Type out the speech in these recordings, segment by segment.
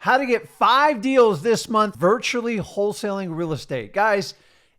How to get 5 deals this month virtually wholesaling real estate. Guys,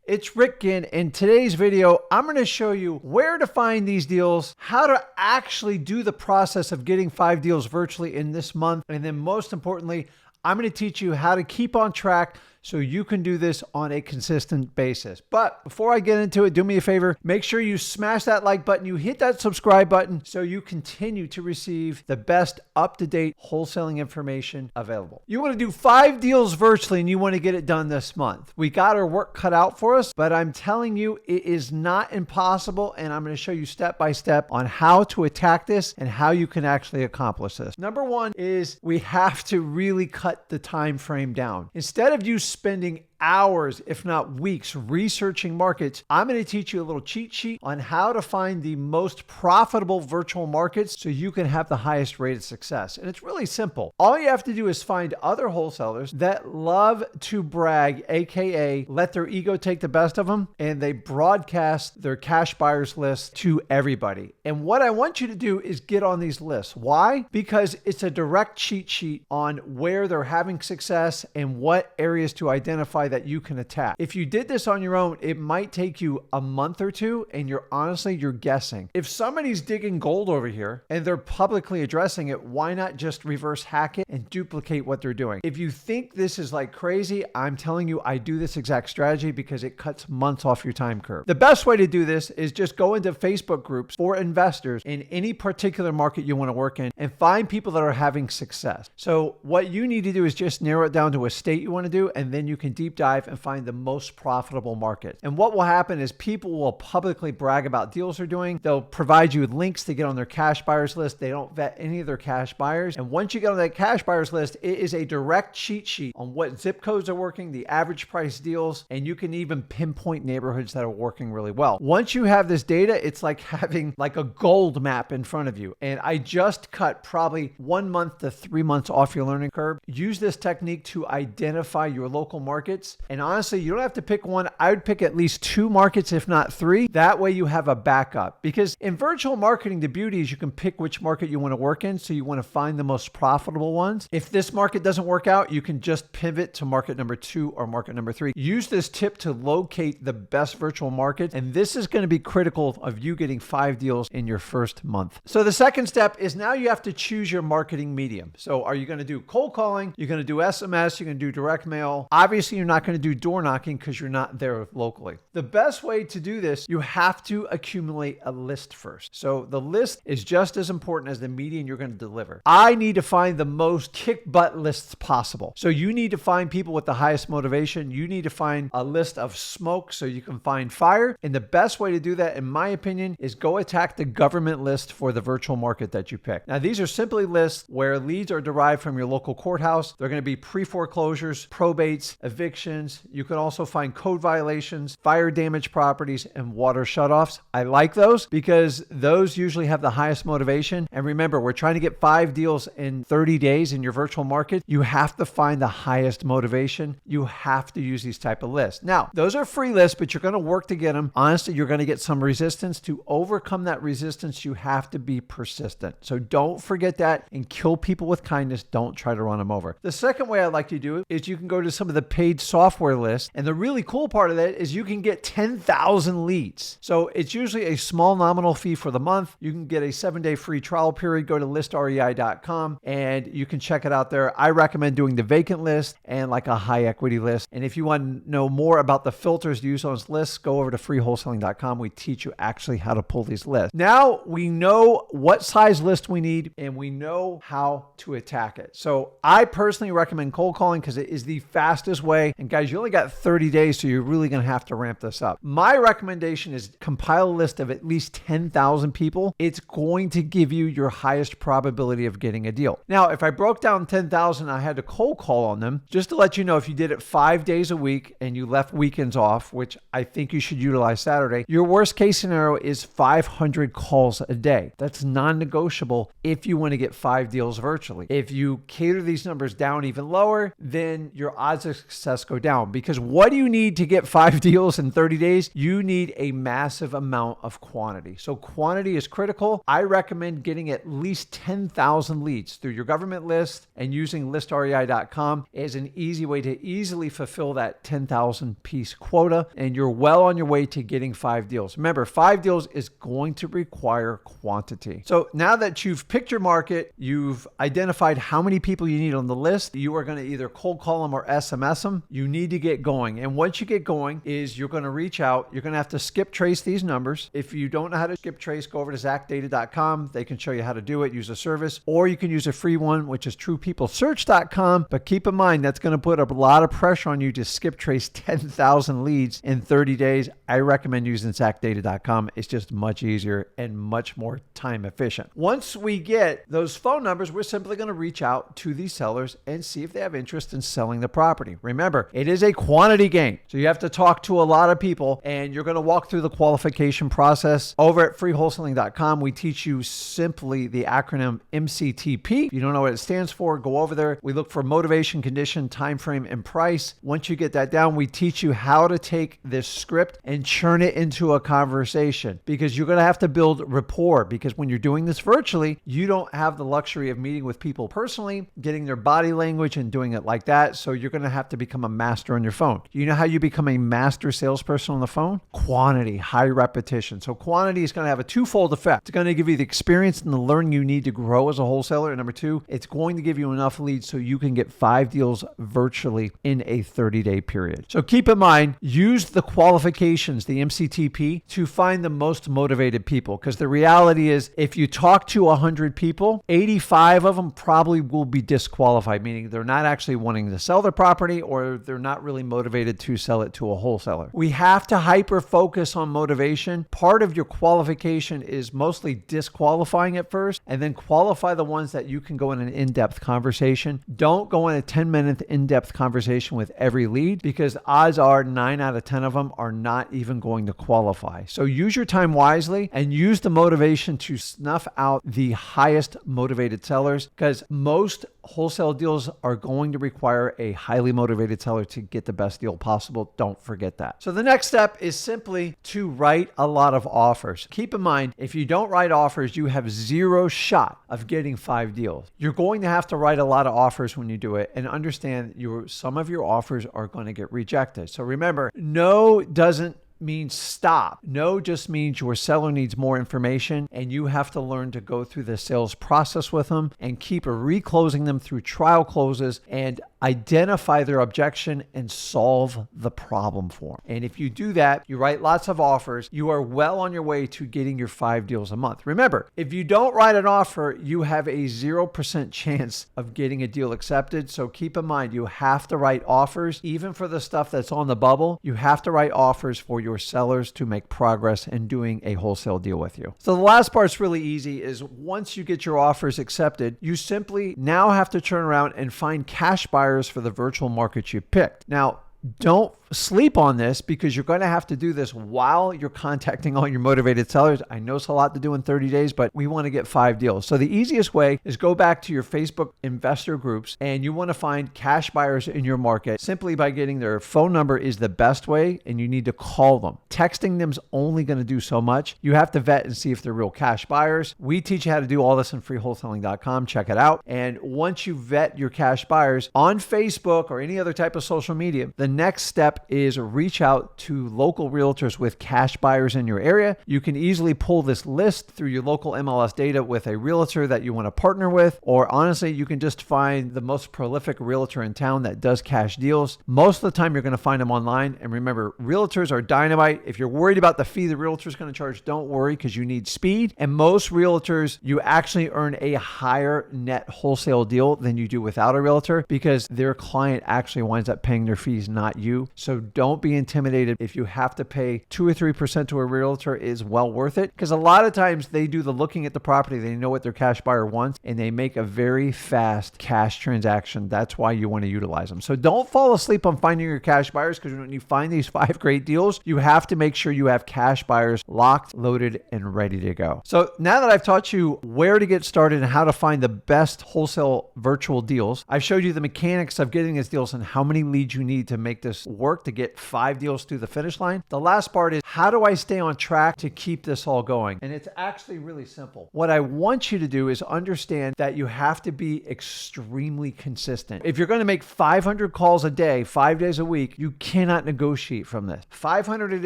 it's Ginn. In today's video, I'm going to show you where to find these deals, how to actually do the process of getting 5 deals virtually in this month, and then most importantly, I'm going to teach you how to keep on track so you can do this on a consistent basis. But before I get into it, do me a favor, make sure you smash that like button, you hit that subscribe button so you continue to receive the best up-to-date wholesaling information available. You want to do 5 deals virtually and you want to get it done this month. We got our work cut out for us, but I'm telling you, it is not impossible, and I'm going to show you step by step on how to attack this and how you can actually accomplish this. Number one is we have to really cut the time frame down. Instead of you spending hours, if not weeks, researching markets, I'm going to teach you a little cheat sheet on how to find the most profitable virtual markets so you can have the highest rate of success. And it's really simple. All you have to do is find other wholesalers that love to brag, aka let their ego take the best of them, and they broadcast their cash buyers list to everybody. And what I want you to do is get on these lists. Why? Because it's a direct cheat sheet on where they're having success and what areas to identify that you can attack. If you did this on your own, it might take you a month or two, and you're guessing. If somebody's digging gold over here and they're publicly addressing it, why not just reverse hack it and duplicate what they're doing? If you think this is like crazy, I'm telling you, I do this exact strategy because it cuts months off your time curve. The best way to do this is just go into Facebook groups for investors in any particular market you want to work in and find people that are having success. So what you need to do is just narrow it down to a state you want to do, and then you can deep dive and find the most profitable market. And what will happen is people will publicly brag about deals they're doing. They'll provide you with links to get on their cash buyers list. They don't vet any of their cash buyers. And once you get on that cash buyers list, it is a direct cheat sheet on what zip codes are working, the average price deals, and you can even pinpoint neighborhoods that are working really well. Once you have this data, it's like having like a gold map in front of you. And I just cut probably 1 month to 3 months off your learning curve. Use this technique to identify your local markets. And honestly, you don't have to pick one. I would pick at least 2 markets, if not 3. That way you have a backup. Because in virtual marketing, the beauty is you can pick which market you want to work in. So you want to find the most profitable ones. If this market doesn't work out, you can just pivot to market number 2 or market number 3. Use this tip to locate the best virtual market. And this is going to be critical of you getting 5 deals in your first month. So the second step is now you have to choose your marketing medium. So are you going to do cold calling? You're going to do SMS? You're going to do direct mail? Obviously, you're not going to do door knocking because you're not there locally. The best way to do this, you have to accumulate a list first. So the list is just as important as the medium you're going to deliver. I need to find the most kick butt lists possible. So you need to find people with the highest motivation. You need to find a list of smoke so you can find fire. And the best way to do that, in my opinion, is go attack the government list for the virtual market that you pick. Now, these are simply lists where leads are derived from your local courthouse. They're going to be pre-foreclosures, probates, evictions. You can also find code violations, fire damage properties, and water shutoffs. I like those because those usually have the highest motivation. And remember, we're trying to get 5 deals in 30 days in your virtual market. You have to find the highest motivation. You have to use these type of lists. Now, those are free lists, but you're going to work to get them. Honestly, you're going to get some resistance. To overcome that resistance, you have to be persistent. So don't forget that and kill people with kindness. Don't try to run them over. The second way I like to do it is you can go to some of the paid software lists. And the really cool part of that is you can get 10,000 leads. So it's usually a small nominal fee for the month. You can get a 7-day free trial period. Go to listrei.com and you can check it out there. I recommend doing the vacant list and like a high equity list. And if you want to know more about the filters to use on those lists, go over to freewholesaling.com. We teach you actually how to pull these lists. Now we know what size list we need and we know how to attack it. So I personally recommend cold calling because it is the fastest way. And guys, you only got 30 days, so you're really going to have to ramp this up. My recommendation is compile a list of at least 10,000 people. It's going to give you your highest probability of getting a deal. Now, if I broke down 10,000, I had to cold call on them. Just to let you know, if you did it 5 days a week and you left weekends off, which I think you should utilize Saturday, your worst case scenario is 500 calls a day. That's non-negotiable if you want to get 5 deals virtually. If you cater these numbers down even lower, then your odds of success go down. Because what do you need to get 5 deals in 30 days? You need a massive amount of quantity. So quantity is critical. I recommend getting at least 10,000 leads through your government list, and using listrei.com is an easy way to easily fulfill that 10,000 piece quota, and you're well on your way to getting 5 deals. Remember, 5 deals is going to require quantity. So now that you've picked your market, you've identified how many people you need on the list, you are going to either cold call them or SMS them. You need to get going. And once you get going is you're going to reach out. You're going to have to skip trace these numbers. If you don't know how to skip trace, go over to zachdata.com. They can show you how to do it, use a service, or you can use a free one, which is truepeoplesearch.com. But keep in mind, that's going to put a lot of pressure on you to skip trace 10,000 leads in 30 days. I recommend using zachdata.com. It's just much easier and much more time efficient. Once we get those phone numbers, we're simply going to reach out to these sellers and see if they have interest in selling the property. Remember, it is a quantity game. So you have to talk to a lot of people, and you're going to walk through the qualification process. Over at freewholesaling.com, we teach you simply the acronym MCTP. If you don't know what it stands for, go over there. We look for motivation, condition, time frame, and price. Once you get that down, we teach you how to take this script and churn it into a conversation, because you're going to have to build rapport, because when you're doing this virtually, you don't have the luxury of meeting with people personally, getting their body language and doing it like that. So you're going to have to become a master on your phone. You know how you become a master salesperson on the phone? Quantity, high repetition. So quantity is going to have a twofold effect. It's going to give you the experience and the learning you need to grow as a wholesaler. And number two, it's going to give you enough leads so you can get 5 deals virtually in a 30-day period. So keep in mind, use the qualifications, the MCTP, to find the most motivated people. Because the reality is, if you talk to 100 people, 85 of them probably will be disqualified, meaning they're not actually wanting to sell their property, or they're not really motivated to sell it to a wholesaler. We have to hyper focus on motivation. Part of your qualification is mostly disqualifying at first, and then qualify the ones that you can go in an in-depth conversation. Don't go in a 10-minute in-depth conversation with every lead, because odds are 9 out of 10 of them are not even going to qualify. So use your time wisely and use the motivation to snuff out the highest motivated sellers, because most wholesale deals are going to require a highly motivated seller to get the best deal possible. Don't forget that. So the next step is simply to write a lot of offers. Keep in mind, if you don't write offers, you have 0 shot of getting 5 deals. You're going to have to write a lot of offers when you do it, and understand some of your offers are going to get rejected. So remember, no doesn't means stop. No just means your seller needs more information, and you have to learn to go through the sales process with them and keep reclosing them through trial closes and identify their objection and solve the problem for them. And if you do that, you write lots of offers, you are well on your way to getting your 5 deals a month. Remember, if you don't write an offer, you have a 0% chance of getting a deal accepted. So keep in mind, you have to write offers. Even for the stuff that's on the bubble, you have to write offers for your sellers to make progress in doing a wholesale deal with you. So the last part's really easy. Is once you get your offers accepted, you simply now have to turn around and find cash buyers for the virtual market you picked. Now, don't sleep on this, because you're going to have to do this while you're contacting all your motivated sellers. I know it's a lot to do in 30 days, but we want to get 5 deals. So the easiest way is go back to your Facebook investor groups, and you want to find cash buyers in your market simply by getting their phone number is the best way, and you need to call them. Texting them is only going to do so much. You have to vet and see if they're real cash buyers. We teach you how to do all this on freewholesaling.com. Check it out. And once you vet your cash buyers on Facebook or any other type of social media, the next step is reach out to local realtors with cash buyers in your area. You can easily pull this list through your local MLS data with a realtor that you want to partner with, or honestly, you can just find the most prolific realtor in town that does cash deals. Most of the time, you're going to find them online. And remember, realtors are dynamite. If you're worried about the fee the realtor is going to charge, don't worry, because you need speed. And most realtors, you actually earn a higher net wholesale deal than you do without a realtor, because their client actually winds up paying their fees, not you. So don't be intimidated. If you have to pay 2 or 3% to a realtor, is well worth it, because a lot of times they do the looking at the property, they know what their cash buyer wants, and they make a very fast cash transaction. That's why you want to utilize them. So don't fall asleep on finding your cash buyers, because when you find these 5 great deals, you have to make sure you have cash buyers locked, loaded, and ready to go. So now that I've taught you where to get started and how to find the best wholesale virtual deals, I've showed you the mechanics of getting these deals and how many leads you need to make make this work to get 5 deals through the finish line. The last part is, how do I stay on track to keep this all going? And it's actually really simple. What I want you to do is understand that you have to be extremely consistent. If you're going to make 500 calls a day, 5 days a week, you cannot negotiate from this. 500 it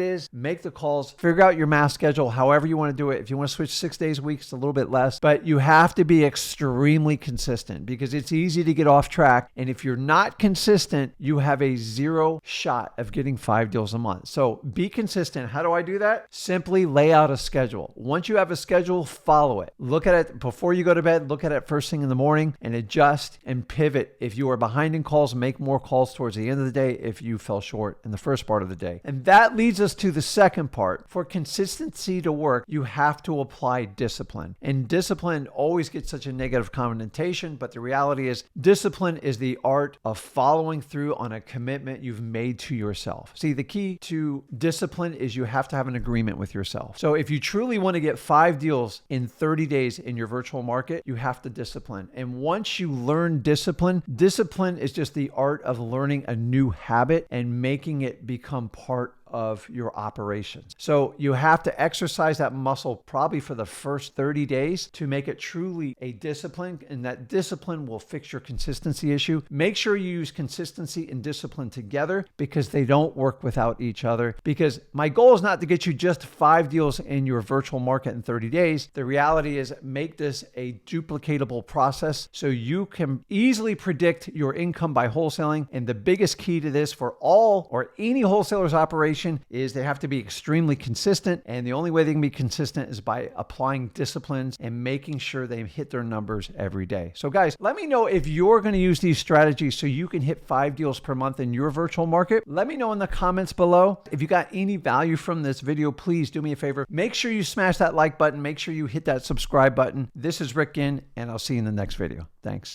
is, make the calls, figure out your mass schedule, however you want to do it. If you want to switch 6 days a week, it's a little bit less, but you have to be extremely consistent because it's easy to get off track. And if you're not consistent, you have a 0 shot of getting 5 deals a month. So be consistent. How do I do that? Simply lay out a schedule. Once you have a schedule, follow it. Look at it before you go to bed, look at it first thing in the morning and adjust and pivot. If you are behind in calls, make more calls towards the end of the day if you fell short in the first part of the day. And that leads us to the second part. For consistency to work, you have to apply discipline. And discipline always gets such a negative connotation, but the reality is discipline is the art of following through on a commitment you've made to yourself. See, the key to discipline is you have to have an agreement with yourself. So if you truly want to get 5 deals in 30 days in your virtual market, you have to discipline. And once you learn discipline, discipline is just the art of learning a new habit and making it become part of your operations. So you have to exercise that muscle probably for the first 30 days to make it truly a discipline, and that discipline will fix your consistency issue. Make sure you use consistency and discipline together because they don't work without each other. Because my goal is not to get you just 5 deals in your virtual market in 30 days. The reality is make this a duplicatable process so you can easily predict your income by wholesaling. And the biggest key to this for all or any wholesaler's operation is they have to be extremely consistent. And the only way they can be consistent is by applying disciplines and making sure they hit their numbers every day. So guys, let me know if you're going to use these strategies so you can hit 5 deals per month in your virtual market. Let me know in the comments below. If you got any value from this video, please do me a favor. Make sure you smash that like button. Make sure you hit that subscribe button. This is Rick Ginn, and I'll see you in the next video. Thanks.